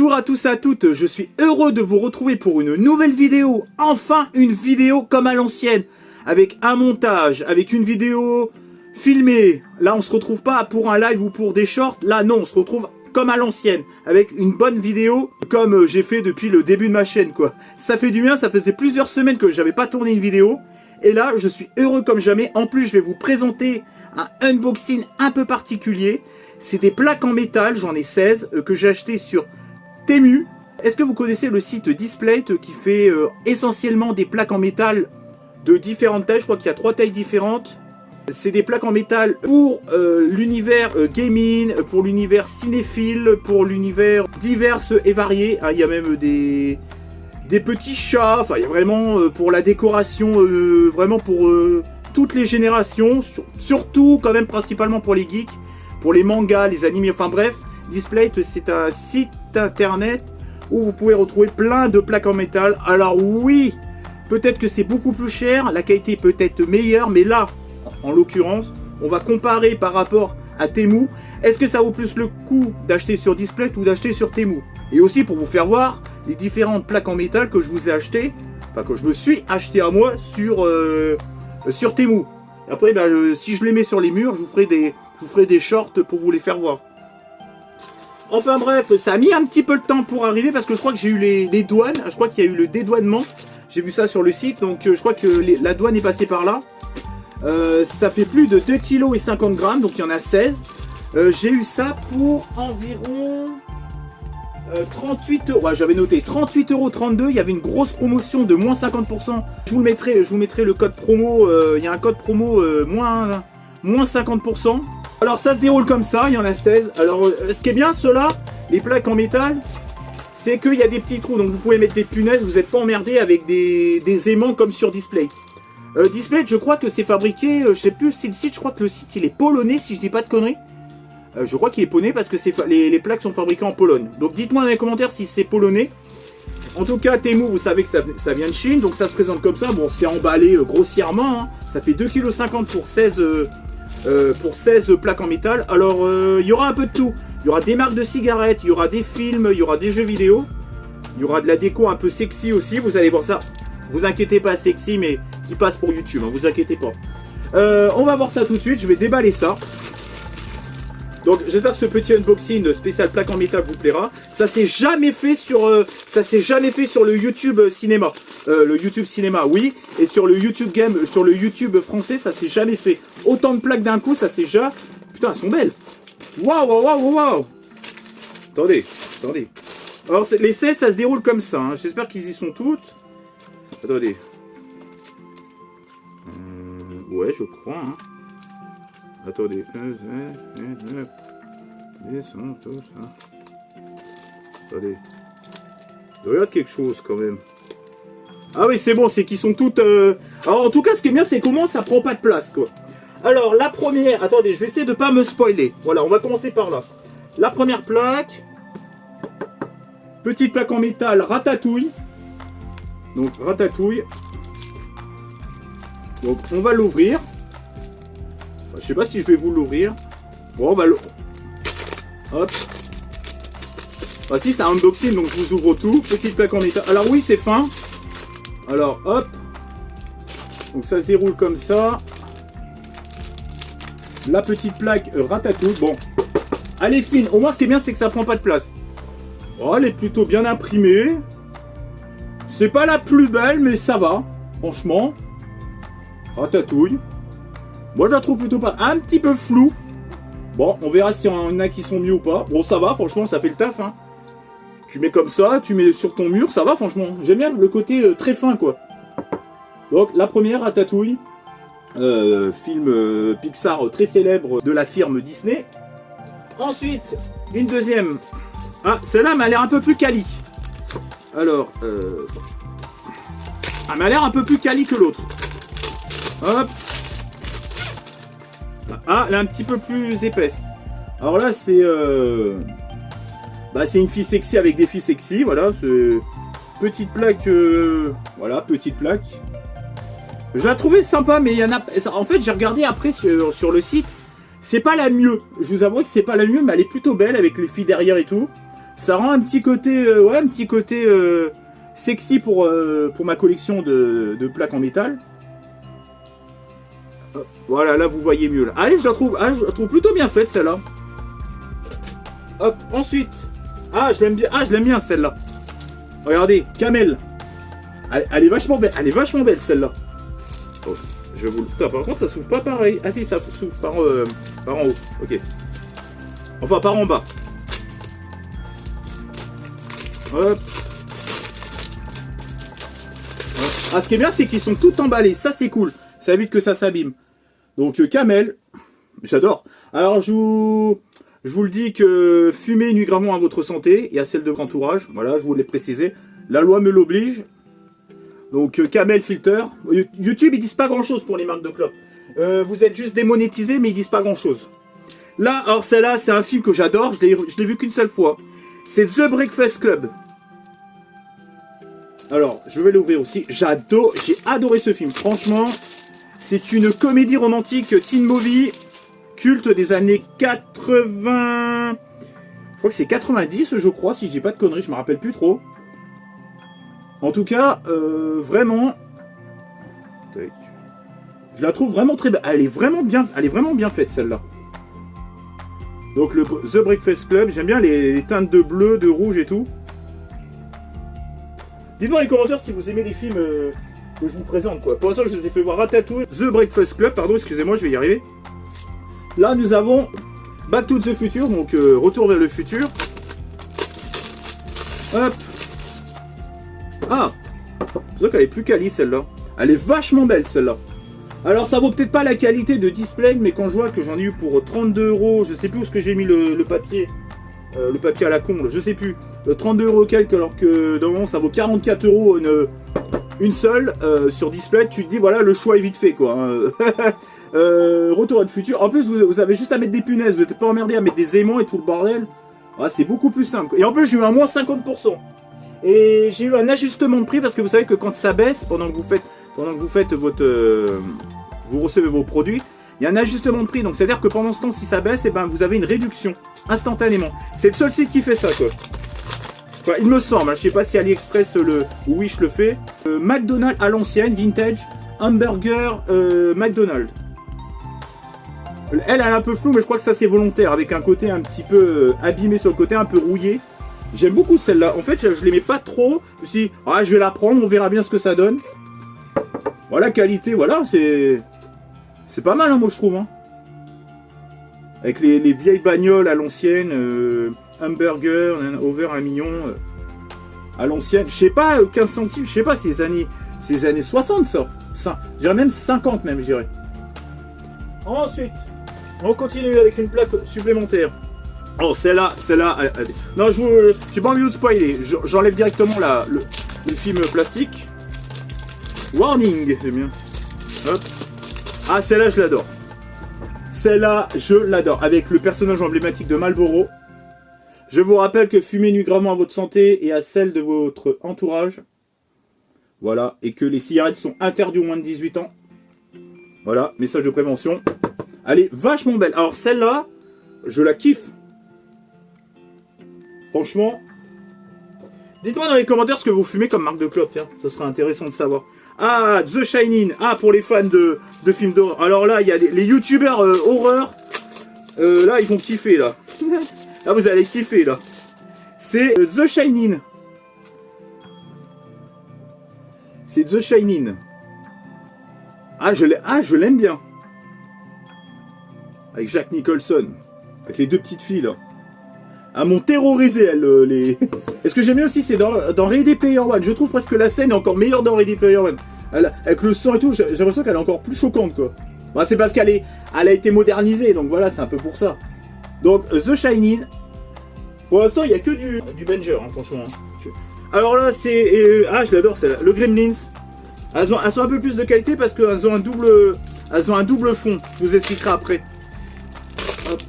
Bonjour à tous et à toutes, je suis heureux de vous retrouver pour une nouvelle vidéo. Enfin une vidéo comme à l'ancienne, avec un montage, avec une vidéo filmée. Là on se retrouve pas pour un live ou pour des shorts, là non, on se retrouve comme à l'ancienne, avec une bonne vidéo, comme j'ai fait depuis le début de ma chaîne quoi. Ça fait du bien, ça faisait plusieurs semaines que j'avais pas tourné une vidéo, et là je suis heureux comme jamais. En plus je vais vous présenter un unboxing un peu particulier. C'est des plaques en métal, j'en ai 16, que j'ai acheté sur Temu. Est-ce que vous connaissez le site Displate qui fait essentiellement des plaques en métal de différentes tailles? Je crois qu'il y a 3 tailles différentes. C'est des plaques en métal pour l'univers gaming, pour l'univers cinéphile, pour l'univers divers et varié. Il y a même des petits chats, enfin il y a vraiment pour la décoration, vraiment pour toutes les générations, surtout quand même principalement pour les geeks, pour les mangas, les animés, enfin bref. Displate, c'est un site internet où vous pouvez retrouver plein de plaques en métal. Alors oui, peut-être que c'est beaucoup plus cher, la qualité peut être meilleure, mais là, en l'occurrence, on va comparer par rapport à Temu. Est-ce que ça vaut plus le coup d'acheter sur Displate ou d'acheter sur Temu? Et aussi pour vous faire voir les différentes plaques en métal que je vous ai achetées, enfin que je me suis acheté à moi sur Temu. Après, si je les mets sur les murs, je vous ferai des shorts pour vous les faire voir. Enfin bref, ça a mis un petit peu le temps pour arriver parce que je crois que j'ai eu les douanes. Je crois qu'il y a eu le dédouanement. J'ai vu ça sur le site, donc je crois que la douane est passée par là. Ça fait plus de 2,50 kg, donc il y en a 16. J'ai eu ça pour environ 38 €. Ouais, j'avais noté 38,32 €. Il y avait une grosse promotion de moins 50%. Je vous mettrai le code promo. Il y a un code promo moins 50%. Alors ça se déroule comme ça, il y en a 16. Alors ce qui est bien, ceux-là, les plaques en métal, c'est qu'il y a des petits trous. Donc vous pouvez mettre des punaises, vous n'êtes pas emmerdé avec des aimants comme sur Displate. Displate, je crois que c'est fabriqué, je sais plus si le site, je crois que le site il est polonais si je dis pas de conneries. Je crois qu'il est polonais parce que les plaques sont fabriquées en Pologne. Donc dites-moi dans les commentaires si c'est polonais. En tout cas, Temu, vous savez que ça vient de Chine, donc ça se présente comme ça. Bon, c'est emballé grossièrement, hein. Ça fait 2,50 kg pour 16 plaques en métal. Alors, il y aura un peu de tout. Il y aura des marques de cigarettes, il y aura des films, il y aura des jeux vidéo. Il y aura de la déco un peu sexy aussi, vous allez voir ça. Vous inquiétez pas, sexy, mais qui passe pour YouTube, hein, vous inquiétez pas. On va voir ça tout de suite, je vais déballer ça. Donc j'espère que ce petit unboxing spécial plaque en métal vous plaira. Ça s'est jamais fait sur le YouTube cinéma. Le YouTube cinéma, oui, et sur le YouTube game, sur le YouTube français, ça s'est jamais fait. Autant de plaques d'un coup, ça s'est déjà. Putain, elles sont belles. Waouh, waouh, waouh, waouh. Attendez. Alors les 16, ça se déroule comme ça. Hein. J'espère qu'ils y sont toutes. Attendez. Ouais, je crois. Hein. Attendez. Ils sont tous. Hein. Attendez. Regarde quelque chose quand même. Ah oui, c'est bon, c'est qu'ils sont toutes... Alors en tout cas, ce qui est bien, c'est comment ça prend pas de place, quoi. Alors, la première... Attendez, je vais essayer de pas me spoiler. Voilà, on va commencer par là. La première plaque. Petite plaque en métal Ratatouille. Donc, Ratatouille. Donc, on va l'ouvrir. Je sais pas si je vais vous l'ouvrir. Bon, on va l'ouvrir. Hop. Ah si, c'est un unboxing, donc je vous ouvre tout. Petite plaque en métal. Alors oui, c'est fin. Alors, hop. Donc ça se déroule comme ça. La petite plaque Ratatouille. Bon. Elle est fine. Au moins, ce qui est bien, c'est que ça prend pas de place. Oh, elle est plutôt bien imprimée. C'est pas la plus belle, mais ça va. Franchement. Ratatouille. Moi, je la trouve plutôt pas... Un petit peu floue. Bon, on verra s'il y en a qui sont mieux ou pas. Bon, ça va, franchement, ça fait le taf, hein. Tu mets comme ça, tu mets sur ton mur, ça va, franchement. J'aime bien le côté très fin, quoi. Donc, la première, Ratatouille. Film Pixar très célèbre de la firme Disney. Ensuite, une deuxième. Ah, celle-là, elle a l'air un peu plus quali. Alors, elle m'a l'air un peu plus quali que l'autre. Hop. Ah, elle est un petit peu plus épaisse. Alors là, c'est c'est une fille sexy avec des filles sexy. Voilà, c'est petite plaque. Voilà, petite plaque. Je la trouvais sympa, mais il y en a. En fait, j'ai regardé après sur le site. C'est pas la mieux. Je vous avoue que c'est pas la mieux, mais elle est plutôt belle avec les filles derrière et tout. Ça rend un petit côté, ouais, un petit côté sexy pour ma collection de plaques en métal. Voilà, là vous voyez mieux. Là. Allez, je la trouve plutôt bien faite celle-là. Hop, ensuite. Ah, je l'aime bien celle-là. Regardez, Camel. Elle est vachement belle, celle-là. Oh, je vous le... Putain, par contre, ça s'ouvre pas pareil. Ah si, ça s'ouvre par en haut. Ok. Enfin, par en bas. Hop. Ah, ce qui est bien, c'est qu'ils sont tout emballés. Ça, c'est cool. Ça évite que ça s'abîme. Donc, Camel. J'adore. Alors, je vous le dis que fumez nuit gravement à votre santé et à celle de votre entourage. Voilà, je vous l'ai précisé. La loi me l'oblige. Donc, Camel Filter. YouTube, ils disent pas grand-chose pour les marques de clopes. Vous êtes juste démonétisés, mais ils disent pas grand-chose. Là, alors celle-là, c'est un film que j'adore. Je l'ai vu qu'une seule fois. C'est The Breakfast Club. Alors, je vais l'ouvrir aussi. J'ai adoré ce film. Franchement, c'est une comédie romantique teen movie culte des années 80... Je crois que c'est 90, je crois, si je dis pas de conneries, je me rappelle plus trop. En tout cas, vraiment... Je la trouve vraiment très belle. Elle est vraiment bien faite, celle-là. Donc, le The Breakfast Club, j'aime bien les teintes de bleu, de rouge et tout. Dites-moi dans les commentaires si vous aimez les films que je vous présente, quoi. Pour l'instant, je vous ai fait voir Ratatouille, The Breakfast Club, pardon, excusez-moi, je vais y arriver. Là, nous avons Back to the Future, donc Retour vers le futur. Hop. Ah, c'est vrai qu'elle est plus quali, celle-là. Elle est vachement belle, celle-là. Alors, ça vaut peut-être pas la qualité de display, mais quand je vois que j'en ai eu pour 32 €, je sais plus où est-ce que j'ai mis le papier. Le papier à la con, je sais plus. 32 € quelques, alors que dans le moment, ça vaut 44 € une seule sur display. Tu te dis, voilà, le choix est vite fait, quoi. Retour à le futur. En plus, vous avez juste à mettre des punaises. Vous n'êtes pas emmerdé à mettre des aimants et tout le bordel. Ah, c'est beaucoup plus simple. Et en plus, j'ai eu un moins 50%. Et j'ai eu un ajustement de prix parce que vous savez que quand ça baisse, pendant que vous faites votre... vous recevez vos produits, il y a un ajustement de prix. Donc, c'est-à-dire que pendant ce temps, si ça baisse, et ben, vous avez une réduction instantanément. C'est le seul site qui fait ça, quoi. Enfin, il me semble. Hein, je sais pas si AliExpress ou Wish le fait. McDonald's à l'ancienne, vintage, hamburger McDonald's. Elle est un peu floue, mais je crois que ça c'est volontaire, avec un côté un petit peu abîmé sur le côté, un peu rouillé. J'aime beaucoup celle-là. En fait, je l'aimais pas trop. Je me suis dit, ah, je vais la prendre, on verra bien ce que ça donne. Voilà, qualité, voilà, c'est pas mal, hein, moi je trouve. Hein. Avec les vieilles bagnoles à l'ancienne, hamburger, over 1 million, à l'ancienne. Je sais pas, 15 centimes, je sais pas, c'est les années 60 ça. Je dirais même 50 même, je dirais. Ensuite, on continue avec une plaque supplémentaire. Oh, celle-là, non, j'ai pas envie de vous spoiler. J'enlève directement le film plastique. Warning, j'aime bien. Hop. Ah, celle-là, je l'adore. Celle-là, je l'adore. Avec le personnage emblématique de Marlboro. Je vous rappelle que fumez nuit gravement à votre santé et à celle de votre entourage. Voilà. Et que les cigarettes sont interdites aux moins de 18 ans. Voilà, message de prévention. Elle est vachement belle. Alors celle-là, je la kiffe. Franchement. Dites-moi dans les commentaires ce que vous fumez comme marque de clope. Tiens, ça serait intéressant de savoir. Ah, The Shining. Ah, pour les fans de films d'horreur. Alors là, il y a les youtubeurs horreur. Là, ils vont kiffer, là. Là, vous allez kiffer, là. C'est The Shining. C'est The Shining. Ah, je l'aime bien. Avec Jack Nicholson. Avec les deux petites filles, là. Ah, m'ont terrorisé, elles, les... Et ce que j'aime bien aussi, c'est dans Ready Player One. Je trouve presque que la scène est encore meilleure dans Ready Player One. Avec le sang et tout, j'ai l'impression qu'elle est encore plus choquante, quoi. Bah, c'est parce qu'elle a été modernisée, donc voilà, c'est un peu pour ça. Donc, The Shining. Pour l'instant, il n'y a que du Banger, hein, franchement. Hein. Alors là, c'est... ah, je l'adore, celle-là. Le Gremlins. Elles sont un peu plus de qualité parce qu'elles ont un double fond. Je vous expliquerai après. Hop.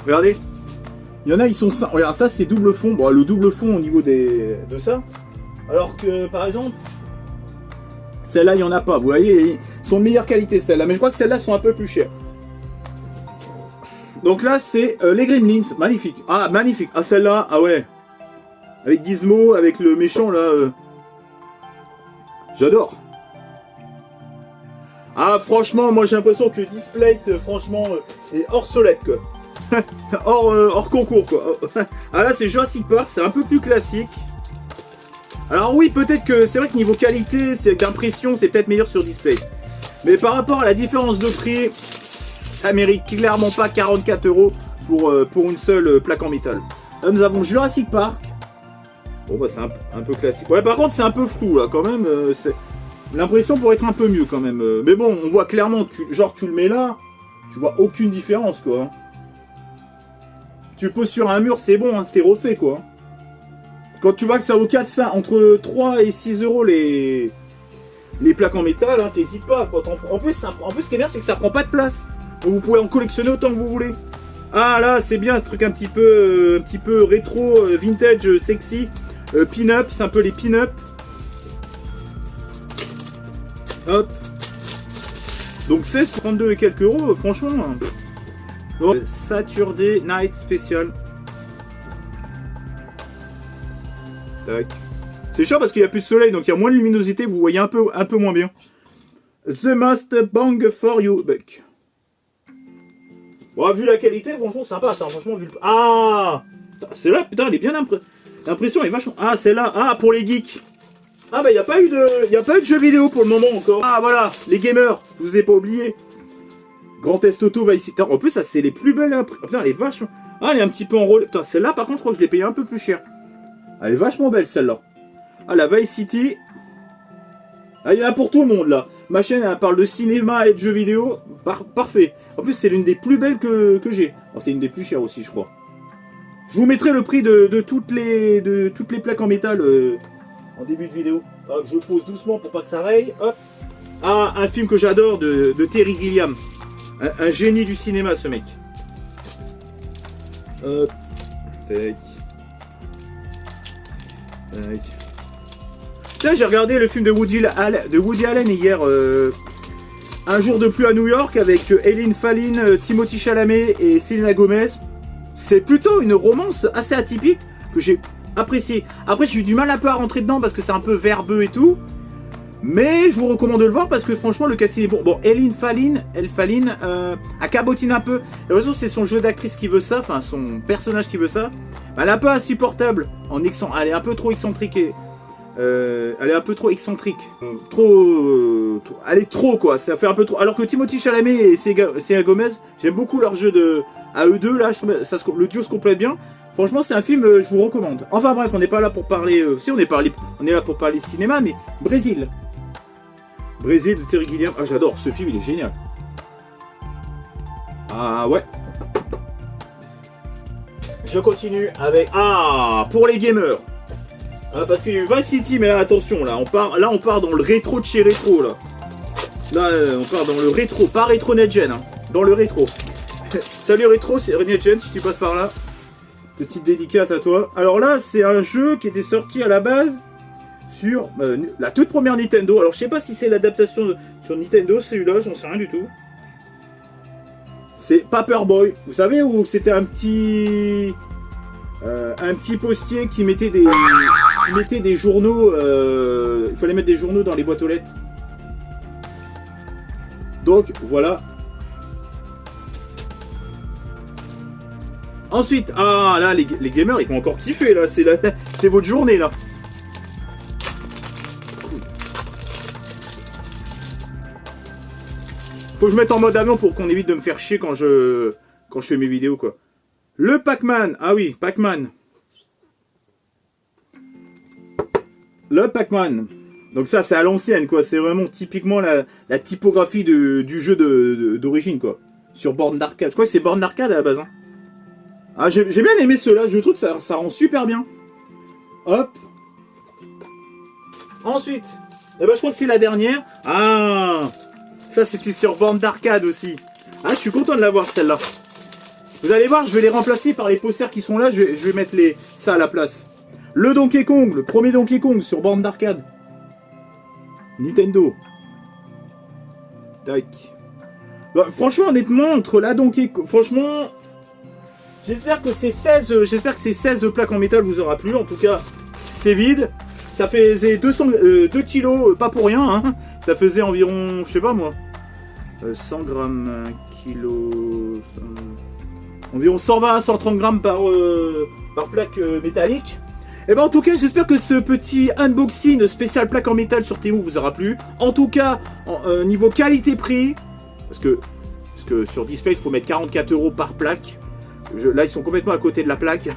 Regardez. Il y en a, ils sont... Regarde, ça, c'est double fond. Bon, le double fond au niveau de ça. Alors que, par exemple... Celle-là, il n'y en a pas. Vous voyez, ils sont de meilleure qualité, celle-là. Mais je crois que celles-là sont un peu plus chères. Donc là, c'est les Gremlins. Magnifique. Ah, magnifique. Ah, celle-là, ah ouais. Avec Gizmo, avec le méchant, là. J'adore. Ah, franchement, moi, j'ai l'impression que Displate, franchement, est hors solette, quoi. hors concours, quoi. Ah, là, c'est Jurassic Park. C'est un peu plus classique. Alors oui, peut-être que c'est vrai que niveau qualité, c'est d'impression, c'est peut-être meilleur sur Displate. Mais par rapport à la différence de prix, ça mérite clairement pas 44 € pour une seule plaque en métal. Là, nous avons Jurassic Park. Bon, bah, c'est un peu classique. Ouais, par contre, c'est un peu flou, là, quand même. L'impression pourrait être un peu mieux, quand même. Mais bon, on voit clairement, genre, tu le mets là, tu vois aucune différence, quoi. Tu le poses sur un mur, c'est bon, hein, t'es refait, quoi. Quand tu vois que ça vaut 4, ça, entre 3 et 6 € les plaques en métal, hein, t'hésites pas, quoi. En plus, ce qui est bien, c'est que ça prend pas de place. Donc vous pouvez en collectionner autant que vous voulez. Ah là, c'est bien ce truc un petit peu rétro, vintage, sexy. Pin-up, c'est un peu les pin-up. Hop. Donc 16 pour 32 et quelques euros, franchement. Bon. Saturday Night Special. Tac. C'est chiant parce qu'il n'y a plus de soleil, donc il y a moins de luminosité, vous voyez un peu moins bien. The Must Bang for You, Buck. Bon, vu la qualité, franchement, sympa, ça. Franchement, vu le... Ah, c'est là, putain, elle est bien l'impression est vachement... Ah, c'est là. Ah, pour les geeks. Ah, bah, il n'y a pas eu de jeux vidéo pour le moment encore. Ah, voilà, les gamers, je vous ai pas oublié. Grand Theft Auto Vice City. En plus, ça, c'est les plus belles... Putain, elle est vachement... Ah, elle est un petit peu enrôlée. Putain, celle-là, par contre, je crois que je l'ai payée un peu plus cher. Elle est vachement belle, celle-là. Ah, la Vice City. Ah, il y en a pour tout le monde, là. Ma chaîne, elle parle de cinéma et de jeux vidéo. Parfait. En plus, c'est l'une des plus belles que j'ai. Oh, c'est une des plus chères aussi, je crois. Je vous mettrai le prix de toutes les plaques en métal en début de vidéo. Hop, je pose doucement pour pas que ça raye. Hop. Ah, un film que j'adore de Terry Gilliam. Un génie du cinéma, ce mec. Hop. Tac. Tac. Tiens, j'ai regardé le film de Woody Allen hier, Un jour de pluie à New York, avec Eileen Fallin, Timothy Chalamet et Selena Gomez. C'est plutôt une romance assez atypique que j'ai appréciée. Après, j'ai eu du mal un peu à rentrer dedans parce que c'est un peu verbeux et tout. Mais je vous recommande de le voir parce que franchement, le casting est bon. Bon, Eileen Fallin a cabotiné un peu. La raison, c'est son jeu d'actrice qui veut ça, enfin son personnage qui veut ça. Elle est un peu insupportable, elle est un peu trop excentrique. Elle est un peu trop excentrique. Elle est trop, quoi. Ça fait un peu trop. Alors que Timothy Chalamet et Selena Gomez, j'aime beaucoup leur jeu à eux deux, là. Le duo se complète bien. Franchement, c'est un film, je vous recommande. Enfin bref, on n'est pas là pour parler... si, on est là pour parler cinéma, mais Brésil. Brésil de Terry Gilliam. Ah, j'adore. Ce film, il est génial. Ah, ouais. Je continue avec... Ah, pour les gamers. Ah, parce qu'il y a eu Vice City, mais là, attention, là, on part dans le rétro de chez rétro, là. Là, on part dans le rétro, pas rétro NetGen, hein, dans le rétro. Salut rétro, c'est NetGen, si tu passes par là. Petite dédicace à toi. Alors là, c'est un jeu qui était sorti à la base sur la toute première Nintendo. Alors, je sais pas si c'est l'adaptation sur Nintendo, celui-là, j'en sais rien du tout. C'est Paperboy. Vous savez où c'était un petit postier qui mettait des journaux. Il fallait mettre des journaux dans les boîtes aux lettres. Donc voilà. Ensuite, ah là, les gamers, ils vont encore kiffer là. C'est votre journée là. Faut que je mette en mode avion pour qu'on évite de me faire chier quand je fais mes vidéos, quoi. Le Pac-Man. Ah oui, Pac-Man. Le Pac-Man. Donc ça, c'est à l'ancienne, quoi. C'est vraiment typiquement la typographie du jeu d'origine, quoi. Sur borne d'arcade. Je crois que c'est borne d'arcade à la base, hein. Ah, j'ai bien aimé ceux-là. Je trouve que ça rend super bien. Hop. Ensuite, eh ben, je crois que c'est la dernière. Ah, ça, c'était sur borne d'arcade aussi. Ah, je suis content de l'avoir, celle-là. Vous allez voir, je vais les remplacer par les posters qui sont là. Je vais mettre ça à la place. Le Donkey Kong, le premier Donkey Kong sur borne d'arcade. Nintendo. Tac. Bah, franchement, honnêtement, entre la Donkey Kong... Franchement, J'espère que ces 16 plaques en métal vous aura plu. En tout cas, c'est vide. Ça faisait 2 kilos, pas pour rien. Hein. Ça faisait environ, je sais pas moi, 100 grammes, 1 kilo... environ 120-130 grammes par plaque métallique. Et ben en tout cas, j'espère que ce petit unboxing spécial plaque en métal sur Temu vous aura plu. En tout cas, niveau qualité-prix, parce que sur display, il faut mettre 44 € par plaque. Là, ils sont complètement à côté de la plaque,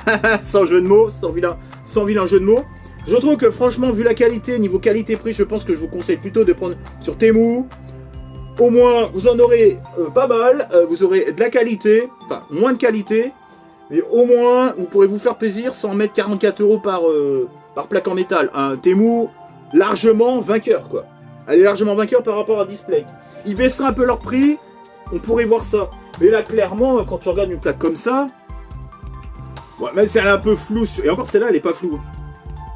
sans jeu de mots, sans vilain jeu de mots. Je trouve que franchement, vu la qualité, niveau qualité-prix, je pense que je vous conseille plutôt de prendre sur Temu. Au moins, vous en aurez pas mal, vous aurez de la qualité, enfin moins de qualité, mais au moins, vous pourrez vous faire plaisir sans mettre 44 € par plaque en métal. Un Temu largement vainqueur, quoi. Elle est largement vainqueur par rapport à Display. Ils baisseraient un peu leur prix, on pourrait voir ça. Mais là, clairement, quand tu regardes une plaque comme ça, ouais, même si elle est un peu floue, et encore celle-là, elle est pas floue.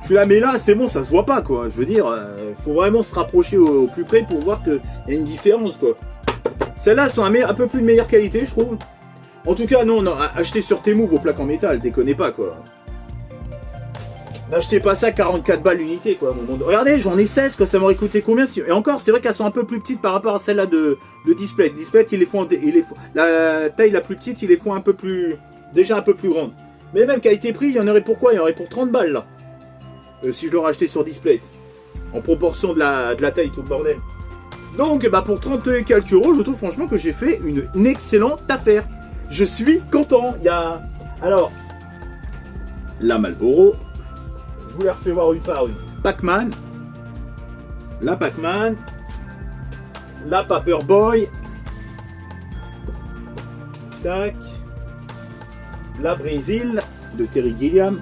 Tu la mets là, c'est bon, ça se voit pas, quoi. Je veux dire, faut vraiment se rapprocher au plus près pour voir qu'il y a une différence, quoi. Celles-là sont un peu plus de meilleure qualité, je trouve. En tout cas, non, achetez sur Temu vos plaques en métal, déconnez pas, quoi. N'achetez pas ça 44 balles l'unité, quoi. Regardez, j'en ai 16, quoi, ça m'aurait coûté combien si... Et encore, c'est vrai qu'elles sont un peu plus petites par rapport à celle-là de Display. Display, la taille la plus petite, ils les font un peu plus... déjà un peu plus grande. Mais même qualité-prix, il y en aurait pour quoi? Il y en aurait pour 30 balles, là. Si je l'aurais acheté sur Display. En proportion de la taille, tout le bordel. Donc, bah, pour 30 et quelques euros, je trouve franchement que j'ai fait une excellente affaire. Je suis content. Il y a... Alors, la Marlboro. Je vous les refais voir une par une. Pac-Man. La Pac-Man. La Paperboy. Tac. La Brésil de Terry Gilliam.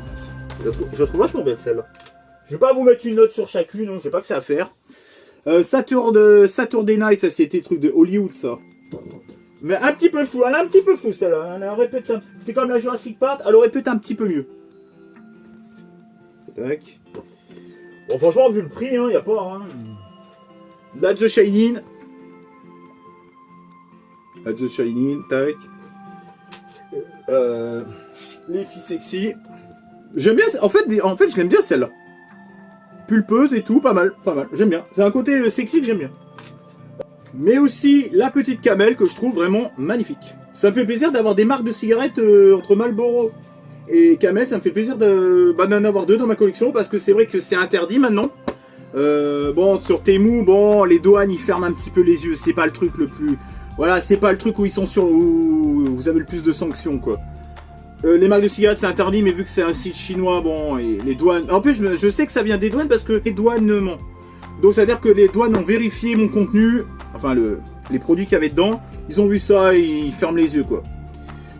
Je trouve vachement belle celle-là. Je vais pas vous mettre une note sur chacune, hein, j'ai pas que ça à faire. Saturday Night, ça c'était truc de Hollywood ça. Mais un petit peu fou, elle est un petit peu fou celle-là. Elle aurait peut-être c'est comme la Jurassic Park, elle aurait peut-être un petit peu mieux. Tac. Bon franchement vu le prix, hein, y a pas. Hein. Là The Shining. Là The Shining, tac. Les filles sexy. J'aime bien, en fait je l'aime bien celle-là. Pulpeuse et tout, pas mal, j'aime bien. C'est un côté sexy que j'aime bien. Mais aussi la petite Camel que je trouve vraiment magnifique. Ça me fait plaisir d'avoir des marques de cigarettes entre Marlboro et Camel, ça me fait plaisir d'en avoir deux dans ma collection parce que c'est vrai que c'est interdit maintenant. Bon, sur Temu, bon, les douanes ils ferment un petit peu les yeux, c'est pas le truc le plus... Voilà, c'est pas le truc où ils sont où vous avez le plus de sanctions, quoi. Les marques de cigarettes c'est interdit, mais vu que c'est un site chinois, bon, et les douanes... En plus, je sais que ça vient des douanes parce que les douanes mentent. Donc ça veut dire que les douanes ont vérifié mon contenu, enfin les produits qu'il y avait dedans, ils ont vu ça et ils ferment les yeux, quoi.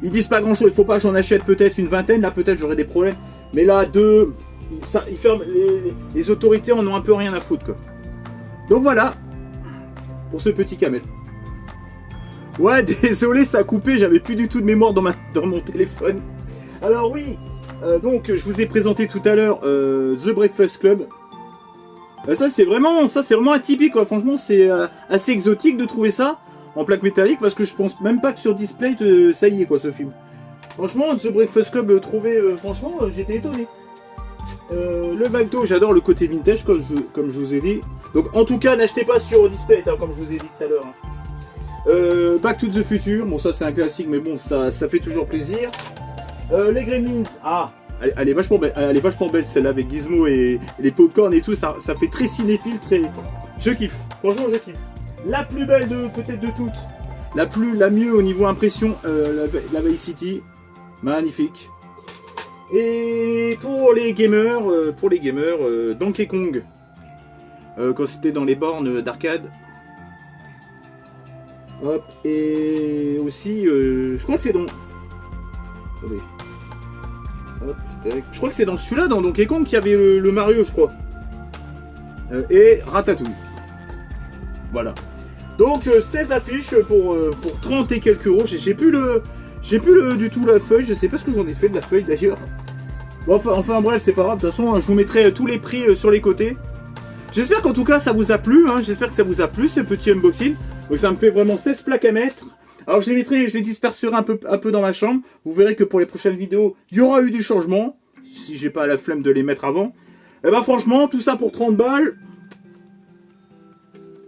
Ils disent pas grand chose, il faut pas que j'en achète peut-être une vingtaine, là peut-être j'aurai des problèmes. Mais là, ils ferment, les autorités en ont un peu rien à foutre, quoi. Donc voilà, pour ce petit Camel. Ouais, désolé, ça a coupé, j'avais plus du tout de mémoire dans mon téléphone. Alors oui, donc je vous ai présenté tout à l'heure The Breakfast Club. Ça c'est vraiment atypique, quoi. Franchement c'est assez exotique de trouver ça en plaque métallique parce que je pense même pas que sur display ça y est, quoi, ce film. Franchement The Breakfast Club trouvé, franchement j'étais étonné. Le McDo, j'adore le côté vintage comme je vous ai dit. Donc en tout cas n'achetez pas sur display, hein, comme je vous ai dit tout à l'heure. Hein. Back to the Future, bon ça c'est un classique mais bon ça fait toujours plaisir. Les Gremlins, ah elle est vachement belle celle-là avec Gizmo et les popcorn et tout, ça fait très cinéphile, très... Je kiffe, franchement je kiffe. La plus belle peut-être de toutes, la mieux au niveau impression, la Vice City, magnifique. Et pour les gamers, Donkey Kong, quand c'était dans les bornes d'arcade. Hop, et aussi, je crois que c'est dans... Attendez. Hop, tac. Je crois que c'est dans celui-là, dans Donkey Kong, qu'il y avait le Mario, je crois. Et Ratatouille. Voilà. Donc, 16 affiches pour 30 et quelques euros. J'ai plus du tout la feuille, je sais pas ce que j'en ai fait de la feuille, d'ailleurs. Bon, enfin bref, c'est pas grave, de toute façon, je vous mettrai tous les prix sur les côtés. J'espère qu'en tout cas, ça vous a plu, hein. J'espère que ça vous a plu, ce petit unboxing. Donc ça me fait vraiment 16 plaques à mettre. Alors je les disperserai un peu dans ma chambre. Vous verrez que pour les prochaines vidéos, il y aura eu du changement. Si j'ai pas la flemme de les mettre avant. Et bah franchement, tout ça pour 30 balles.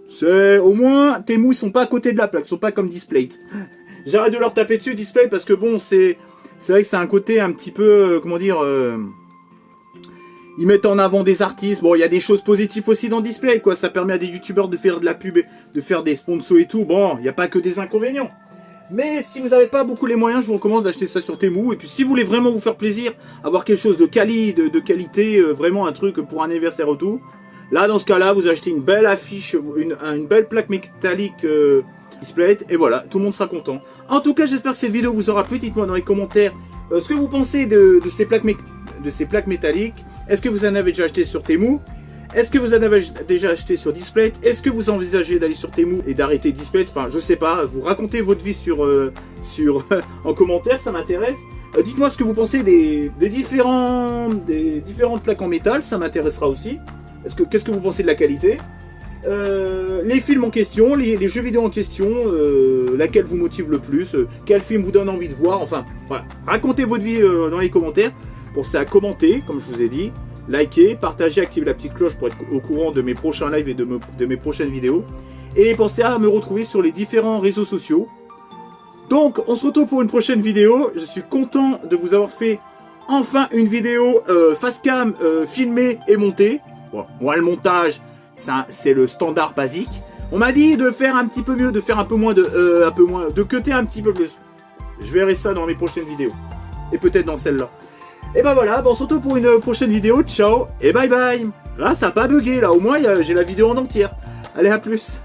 C'est au moins, Temu ils sont pas à côté de la plaque, ils sont pas comme Displate. J'arrête de leur taper dessus Displate parce que bon, c'est vrai que c'est un côté un petit peu, comment dire, ils mettent en avant des artistes. Bon, il y a des choses positives aussi dans Displate, quoi. Ça permet à des youtubeurs de faire de la pub, de faire des sponsors et tout. Bon, il n'y a pas que des inconvénients. Mais si vous n'avez pas beaucoup les moyens, je vous recommande d'acheter ça sur Temu. Et puis si vous voulez vraiment vous faire plaisir, avoir quelque chose de qualité, vraiment un truc pour un anniversaire ou tout. Là, dans ce cas-là, vous achetez une belle affiche, une belle plaque métallique Displate, et voilà, tout le monde sera content. En tout cas, j'espère que cette vidéo vous aura plu. Dites-moi dans les commentaires ce que vous pensez de ces plaques métalliques. Est-ce que vous en avez déjà acheté sur Temu? Est-ce que vous en avez déjà acheté sur Displate? Est-ce que vous envisagez d'aller sur Temu et d'arrêter Displate? Enfin, je sais pas, vous racontez votre vie en commentaire, ça m'intéresse. Dites-moi ce que vous pensez des différentes plaques en métal, ça m'intéressera aussi. Qu'est-ce que vous pensez de la qualité? Les films en question, les jeux vidéo en question, laquelle vous motive le plus, quel film vous donne envie de voir, enfin, voilà. Racontez votre vie dans les commentaires. Pensez à commenter, comme je vous ai dit, liker, partager, activer la petite cloche pour être au courant de mes prochains lives et de mes prochaines vidéos. Et pensez à me retrouver sur les différents réseaux sociaux. Donc, on se retrouve pour une prochaine vidéo. Je suis content de vous avoir fait enfin une vidéo face cam, filmée et montée. Bon, moi, le montage, c'est le standard basique. On m'a dit de faire un petit peu mieux, de faire un peu moins, de cutter un petit peu plus. Je verrai ça dans mes prochaines vidéos. Et peut-être dans celle-là. Et ben voilà, on se retrouve pour une prochaine vidéo. Ciao et bye bye. Là, ça n'a pas bugué, là. Au moins, j'ai la vidéo en entière. Allez, à plus.